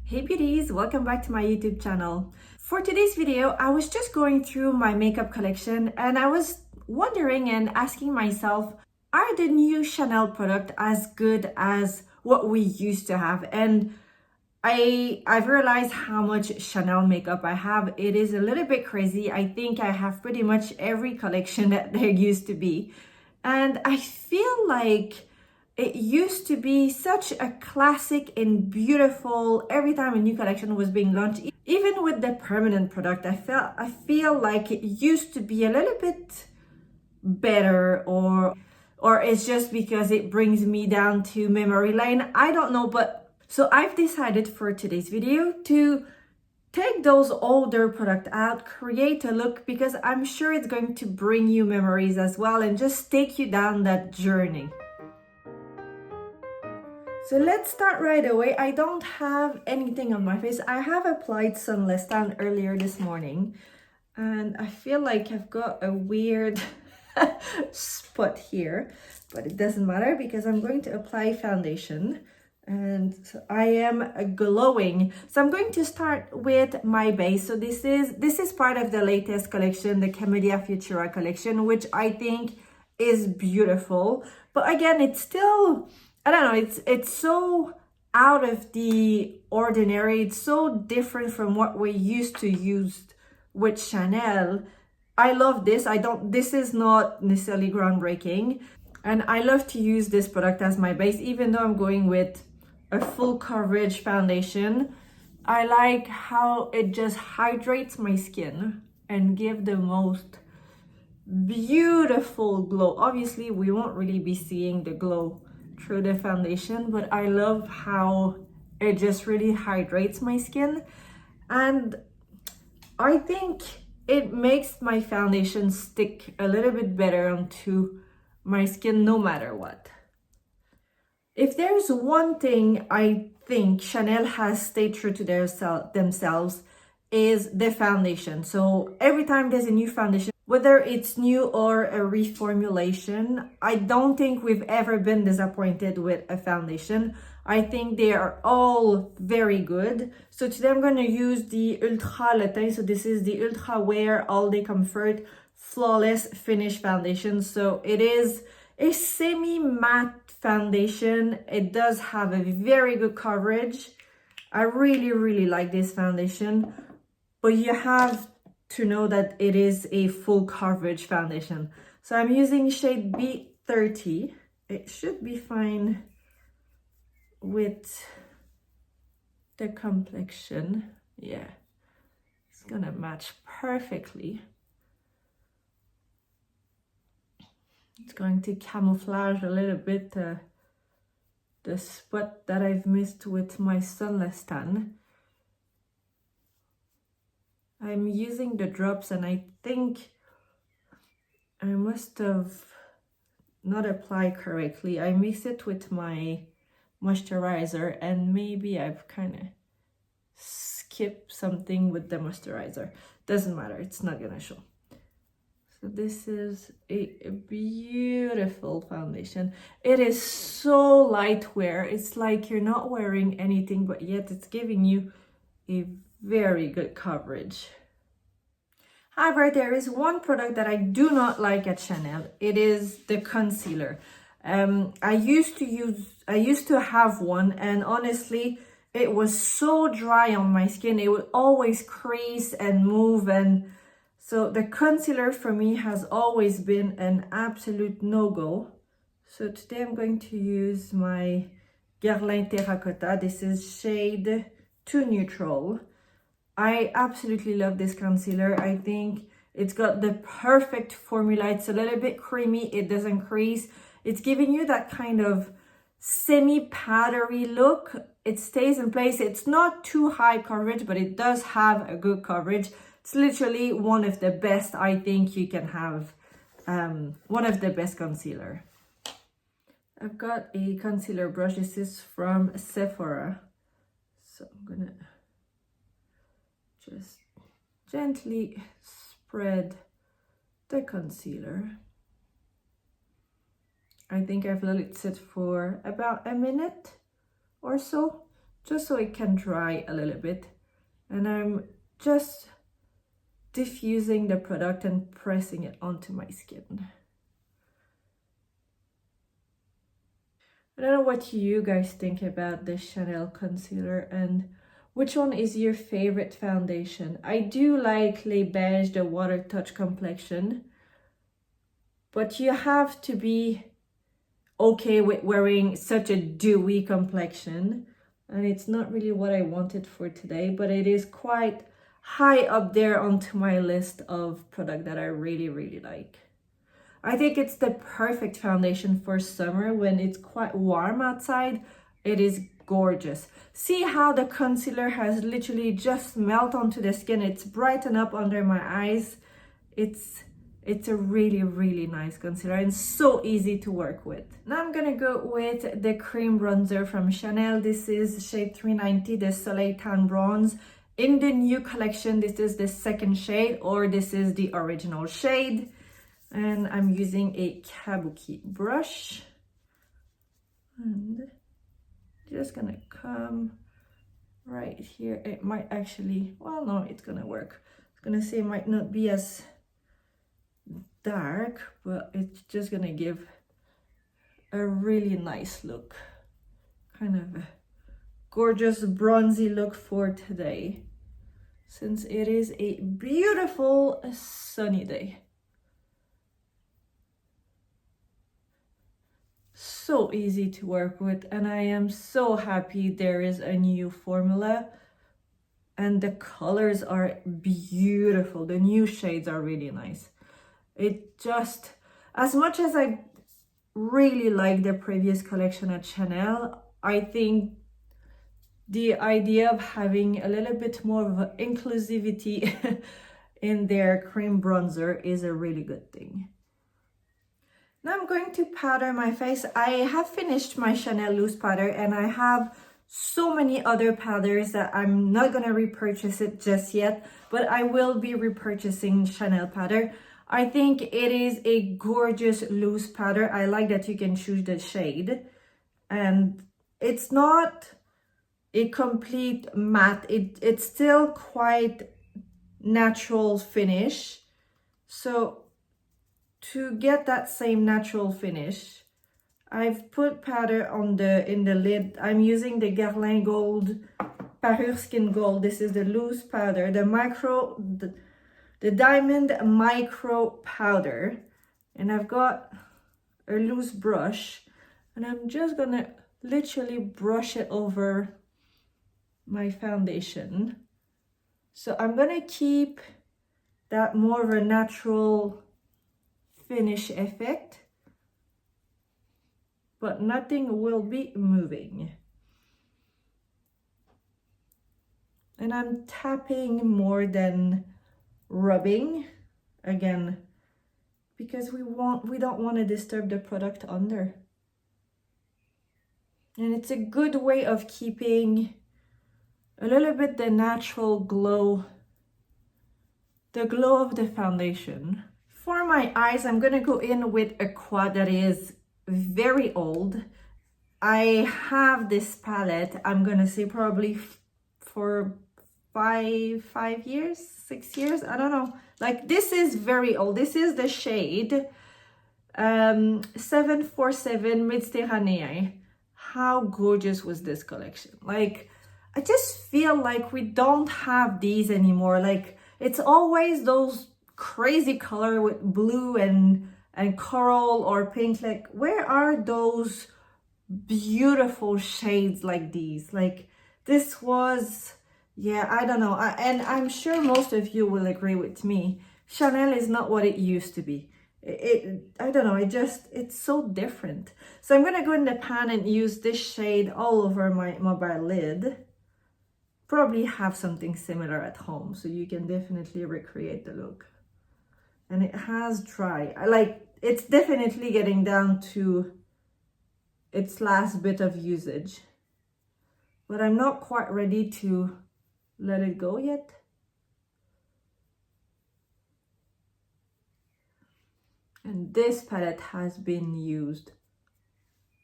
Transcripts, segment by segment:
Hey beauties, welcome back to my YouTube channel. For today's video, I was just going through my makeup collection and I was wondering and asking myself, are the new Chanel products as good as what we used to have? And I've realized how much Chanel makeup I have. It is a little bit crazy. I think I have pretty much every collection that there used to be. And I feel like it used to be such a classic and beautiful every time a new collection was being launched. Even with the permanent product, I feel like it used to be a little bit better, or it's just because it brings me down to memory lane. I don't know, but so I've decided for today's video to take those older products out, create a look, because I'm sure it's going to bring you memories as well and just take you down that journey. So let's start right away. I don't have anything on my face. I have applied Sunless Tan earlier this morning and I feel like I've got a weird spot here, but it doesn't matter because I'm going to apply foundation. And so I am glowing. So I'm going to start with my base. So this is part of the latest collection, the Camellia Futura collection, which I think is beautiful. But again, it's still, I don't know, it's so out of the ordinary. It's so different from what we used to use with Chanel. I love this. This is not necessarily groundbreaking. And I love to use this product as my base, even though I'm going with a full coverage foundation. I like how it just hydrates my skin and give the most beautiful glow. Obviously, we won't really be seeing the glow through the foundation, but I love how it just really hydrates my skin. And I think it makes my foundation stick a little bit better onto my skin no matter what. If there's one thing I think Chanel has stayed true to themselves is the foundation. So every time there's a new foundation, whether it's new or a reformulation, I don't think we've ever been disappointed with a foundation. I think they are all very good. So today I'm going to use the Ultra Le Teint. So this is the Ultra Wear All Day Comfort Flawless Finish Foundation. So it is a semi-matte foundation. It does have a very good coverage. I really like this foundation, but you have to know that it is a full coverage foundation. So I'm using shade B30. It should be fine with the complexion. Yeah, it's gonna match perfectly. It's going to camouflage a little bit the spot that I've missed with my Sunless Tan. I'm using the drops and I think I must have not applied correctly. I mix it with my moisturizer and maybe I've kind of skipped something with the moisturizer. Doesn't matter, it's not gonna show. So this is a beautiful foundation. It is so light wear. It's like you're not wearing anything, but yet it's giving you a very good coverage. However, there is one product that I do not like at Chanel. It is the concealer. I used to have one, and honestly, it was so dry on my skin. It would always crease and move, and so the concealer for me has always been an absolute no-go. So today I'm going to use my GUERLAIN Terracotta. This is shade 2 Neutral. I absolutely love this concealer. I think it's got the perfect formula. It's a little bit creamy. It doesn't crease. It's giving you that kind of semi-powdery look. It stays in place. It's not too high coverage, but it does have a good coverage. It's literally one of the best I think you can have. One of the best concealer. I've got a concealer brush. This is from Sephora. So I'm gonna just gently spread the concealer. I think I've let it sit for about a minute or so, just so it can dry a little bit. And I'm just diffusing the product and pressing it onto my skin. I don't know what you guys think about the Chanel concealer and which one is your favorite foundation. I do like Les Beiges, the Water Touch complexion, but you have to be okay with wearing such a dewy complexion, and it's not really what I wanted for today, but it is quite high up there onto my list of products that I really like. I think it's the perfect foundation for summer when it's quite warm outside. It is gorgeous. See how the concealer has literally just melted onto the skin. It's brightened up under my eyes. It's a really nice concealer and so easy to work with. Now I'm gonna go with the cream bronzer from Chanel. This is shade 390, the Soleil Tan Bronze. In the new collection, this is the second shade, or this is the original shade. And I'm using a kabuki brush. And just gonna come right here. It might actually, well, no, it's gonna work. I was gonna say it might not be as dark, but it's just gonna give a really nice look, kind of a gorgeous bronzy look for today, since it is a beautiful sunny day. So easy to work with, and I am so happy there is a new formula and the colors are beautiful. The new shades are really nice. It just, as much as I really like the previous collection at Chanel, I think the idea of having a little bit more of inclusivity in their cream bronzer is a really good thing. Now I'm going to powder my face. I have finished my Chanel loose powder and I have so many other powders that I'm not gonna repurchase it just yet, but I will be repurchasing Chanel powder. I think it is a gorgeous loose powder. I like that you can choose the shade, and it's not a complete matte. It's still quite natural finish. So to get that same natural finish, I've put powder on in the lid. I'm using the Guerlain Gold Parure Skin Gold. This is the loose powder, the diamond micro powder, and I've got a loose brush, and I'm just gonna literally brush it over my foundation. So I'm gonna keep that more of a natural finish effect, but nothing will be moving. And I'm tapping more than rubbing, again, because we don't want to disturb the product under. And it's a good way of keeping a little bit the natural glow, the glow of the foundation. For my eyes, I'm gonna go in with a quad that is very old. I have this palette, I'm gonna say probably for 5 years, 6 years, I don't know. Like, this is very old. This is the shade 747 Mediteranenne. How gorgeous was this collection? Like, I just feel like we don't have these anymore. Like, it's always those crazy color with blue and coral or pink. Like, where are those beautiful shades like these? Like, this was, yeah, I don't know. And I'm sure most of you will agree with me. Chanel is not what it used to be. I don't know, it's so different. So I'm gonna go in the pan and use this shade all over my mobile lid. Probably have something similar at home, so you can definitely recreate the look. And it has dry. It's definitely getting down to its last bit of usage, but I'm not quite ready to let it go yet. And this palette has been used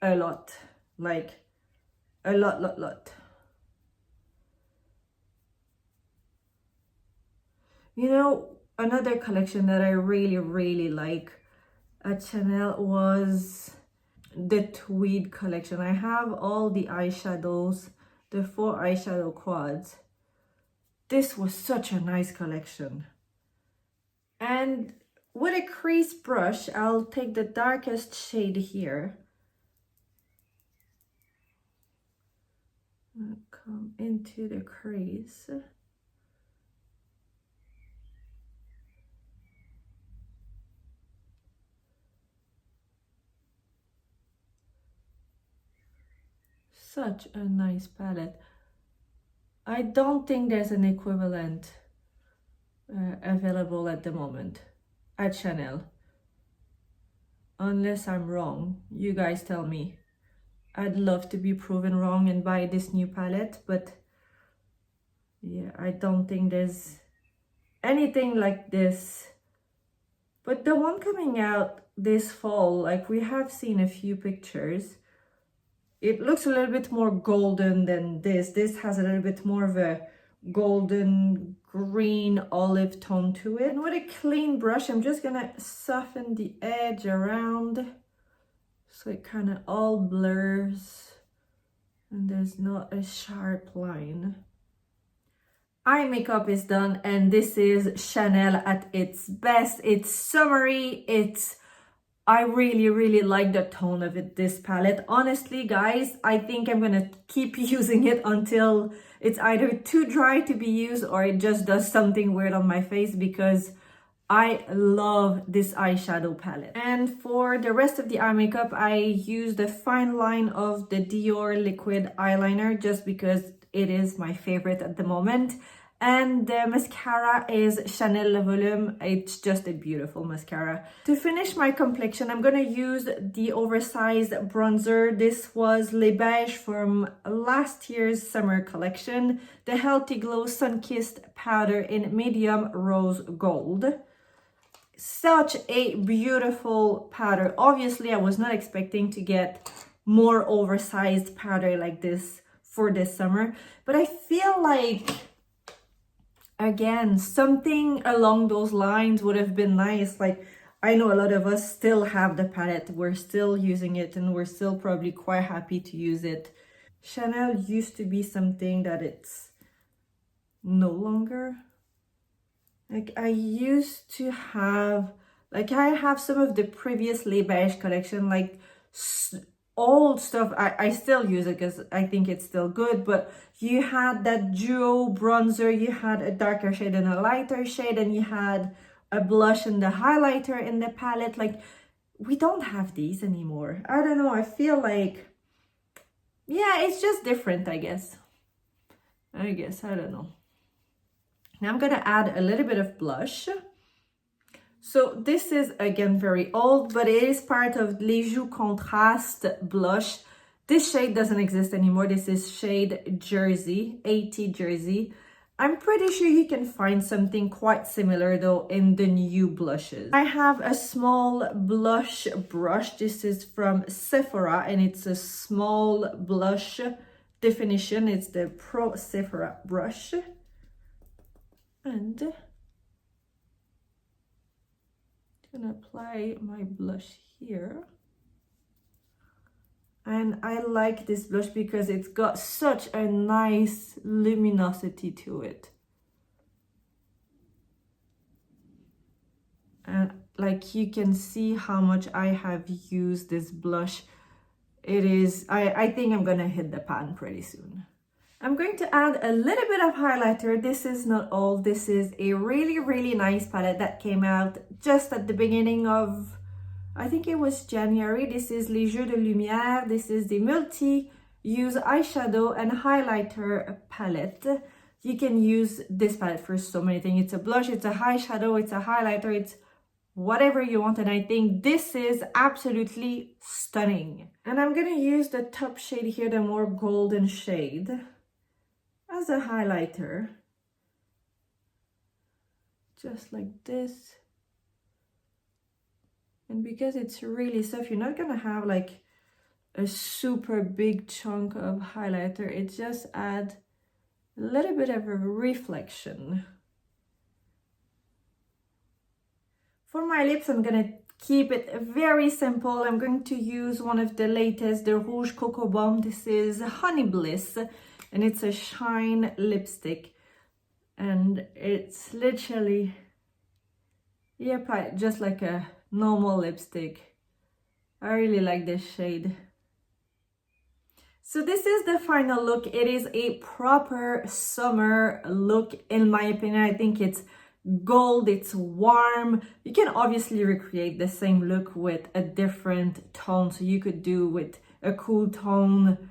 a lot, like a lot. You know, another collection that I really like at Chanel was the Tweed collection. I have all the eyeshadows, the 4 eyeshadow quads. This was such a nice collection. And with a crease brush, I'll take the darkest shade here. I'll come into the crease. Such a nice palette. I don't think there's an equivalent available at the moment at Chanel. Unless I'm wrong, you guys tell me. I'd love to be proven wrong and buy this new palette, but yeah, I don't think there's anything like this. But the one coming out this fall, like we have seen a few pictures, it looks a little bit more golden than this. This has a little bit more of a golden green olive tone to it. And with a clean brush, I'm just gonna soften the edge around so it kind of all blurs and there's not a sharp line. Eye makeup is done, and this is Chanel at its best. It's summery, I really like the tone of it, this palette. Honestly, guys, I think I'm gonna keep using it until it's either too dry to be used or it just does something weird on my face, because I love this eyeshadow palette. And for the rest of the eye makeup, I use the fine line of the Dior liquid eyeliner just because it is my favorite at the moment. And the mascara is Chanel Le Volume. It's just a beautiful mascara. To finish my complexion, I'm gonna use the oversized bronzer. This was Les Beiges from last year's summer collection. The Healthy Glow Sun-Kissed Powder in medium rose gold. Such a beautiful powder. Obviously, I was not expecting to get more oversized powder like this for this summer, but I feel like, again, something along those lines would have been nice. Like, I know a lot of us still have the palette, we're still using it, and we're still probably quite happy to use it. Chanel used to be something that it's no longer. Like, I used to have, like, I have some of the previous Les Beiges collection, like old stuff. I still use it because I think it's still good, but you had that duo bronzer, you had a darker shade and a lighter shade, and you had a blush and the highlighter in the palette. Like, we don't have these anymore. I don't know, I feel like, yeah, it's just different, I guess, I don't know. Now I'm gonna add a little bit of blush. So this is, again, very old, but it is part of Les Joues Contrast blush. This shade doesn't exist anymore. This is shade Jersey, 80 Jersey. I'm pretty sure you can find something quite similar though in the new blushes. I have a small blush brush. This is from Sephora and it's a small blush definition. It's the Pro Sephora brush. And I'm gonna apply my blush here. And I like this blush because it's got such a nice luminosity to it. And like, you can see how much I have used this blush. It is, I think I'm gonna hit the pan pretty soon. I'm going to add a little bit of highlighter. This is not all. This is a really nice palette that came out just at the beginning of, I think it was January. This is Les Jeux de Lumière. This is the multi-use eyeshadow and highlighter palette. You can use this palette for so many things. It's a blush, it's a eyeshadow, it's a highlighter, it's whatever you want. And I think this is absolutely stunning. And I'm gonna use the top shade here, the more golden shade, as a highlighter. Just like this. And because it's really soft, you're not gonna have like a super big chunk of highlighter. It just adds a little bit of a reflection. For my lips, I'm gonna keep it very simple. I'm going to use one of the latest, the Rouge Coco Balm. This is Honeybliss, and it's a shine lipstick. And it's literally, you apply it just like a normal lipstick. I really like this shade. So this is the final look. It is a proper summer look, in my opinion. I think it's gold, it's warm. You can obviously recreate the same look with a different tone. So you could do with a cool tone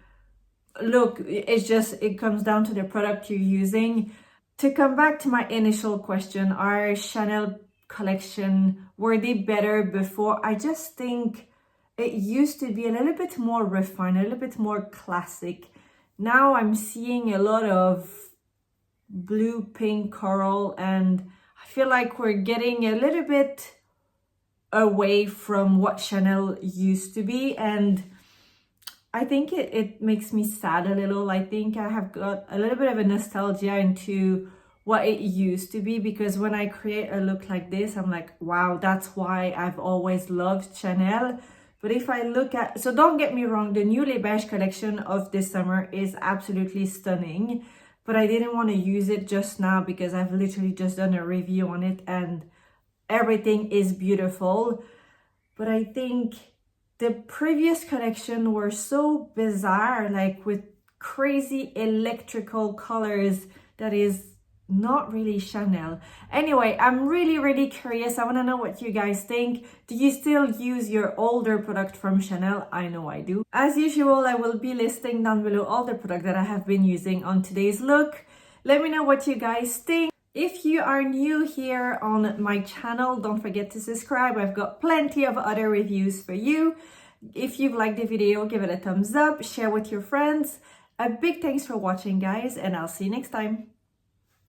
look. It's just, it comes down to the product you're using. To come back to my initial question, are Chanel collection, were they better before? I just think it used to be a little bit more refined, a little bit more classic. Now I'm seeing a lot of blue, pink, coral, and I feel like we're getting a little bit away from what Chanel used to be, and I think it makes me sad a little. I think I have got a little bit of a nostalgia into what it used to be, because when I create a look like this, I'm like, wow, that's why I've always loved Chanel. But if I look at, so don't get me wrong, the new Les Beiges collection of this summer is absolutely stunning, but I didn't want to use it just now because I've literally just done a review on it and everything is beautiful. But I think the previous collection were so bizarre, like with crazy electrical colors that is not really Chanel. Anyway, I'm really curious. I want to know what you guys think. Do you still use your older product from Chanel? I know I do. As usual, I will be listing down below all the products that I have been using on today's look. Let me know what you guys think. If you are new here on my channel, don't forget to subscribe. I've got plenty of other reviews for you. If you've liked the video, give it a thumbs up, share with your friends. A big thanks for watching, guys, and I'll see you next time.